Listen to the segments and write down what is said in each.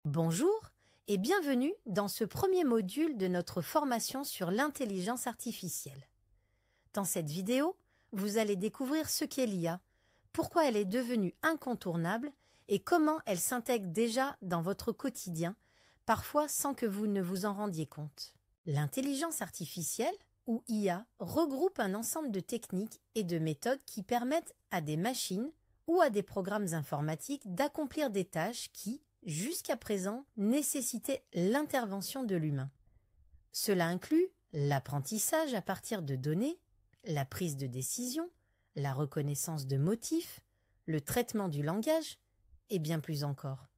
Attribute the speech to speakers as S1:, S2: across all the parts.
S1: Bonjour et bienvenue dans ce premier module de notre formation sur l'intelligence artificielle. Dans cette vidéo, vous allez découvrir ce qu'est l'IA, pourquoi elle est devenue incontournable et comment elle s'intègre déjà dans votre quotidien, parfois sans que vous ne vous en rendiez compte. L'intelligence artificielle, ou IA, regroupe un ensemble de techniques et de méthodes qui permettent à des machines ou à des programmes informatiques d'accomplir des tâches qui, jusqu'à présent, nécessitaient l'intervention de l'humain. Cela inclut l'apprentissage à partir de données, la prise de décision, la reconnaissance de motifs, le traitement du langage et bien plus encore.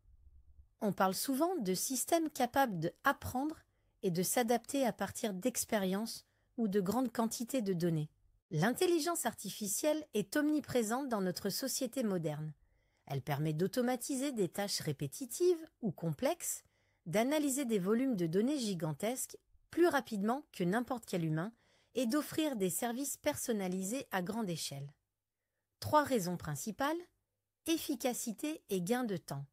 S1: On parle souvent de systèmes capables d'apprendre et de s'adapter à partir d'expériences ou de grandes quantités de données. L'intelligence artificielle est omniprésente dans notre société moderne. Elle permet d'automatiser des tâches répétitives ou complexes, d'analyser des volumes de données gigantesques plus rapidement que n'importe quel humain et d'offrir des services personnalisés à grande échelle. 3 raisons principales: efficacité et gain de temps.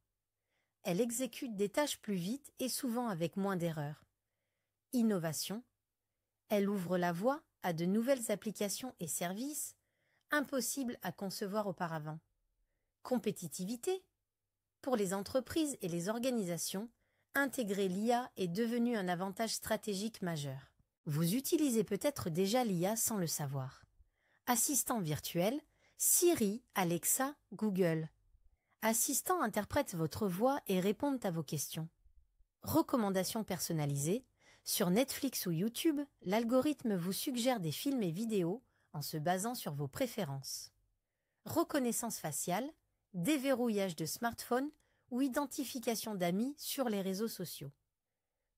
S1: Elle exécute des tâches plus vite et souvent avec moins d'erreurs. Innovation. Elle ouvre la voie à de nouvelles applications et services impossibles à concevoir auparavant. Compétitivité. Pour les entreprises et les organisations, intégrer l'IA est devenu un avantage stratégique majeur. Vous utilisez peut-être déjà l'IA sans le savoir. Assistant virtuel, Siri, Alexa, Google. Assistant interprète votre voix et répondent à vos questions. Recommandations personnalisées. Sur Netflix ou YouTube, l'algorithme vous suggère des films et vidéos en se basant sur vos préférences. Reconnaissance faciale, déverrouillage de smartphone ou identification d'amis sur les réseaux sociaux.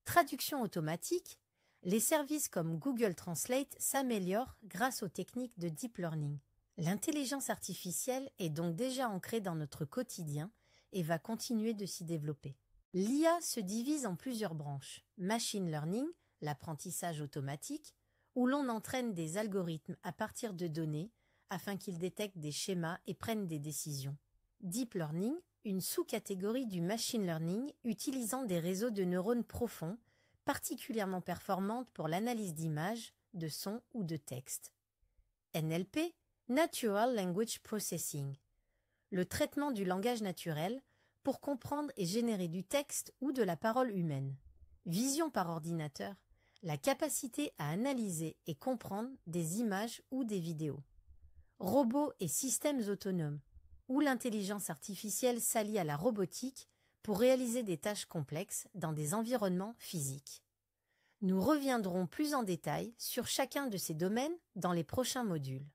S1: Traduction automatique, les services comme Google Translate s'améliorent grâce aux techniques de deep learning. L'intelligence artificielle est donc déjà ancrée dans notre quotidien et va continuer de s'y développer. L'IA se divise en plusieurs branches: machine learning, l'apprentissage automatique, où l'on entraîne des algorithmes à partir de données afin qu'ils détectent des schémas et prennent des décisions. Deep learning, une sous-catégorie du machine learning utilisant des réseaux de neurones profonds, particulièrement performantes pour l'analyse d'images, de sons ou de textes. NLP, Natural Language Processing, le traitement du langage naturel pour comprendre et générer du texte ou de la parole humaine. Vision par ordinateur, la capacité à analyser et comprendre des images ou des vidéos. Robots et systèmes autonomes, où l'intelligence artificielle s'allie à la robotique pour réaliser des tâches complexes dans des environnements physiques. Nous reviendrons plus en détail sur chacun de ces domaines dans les prochains modules.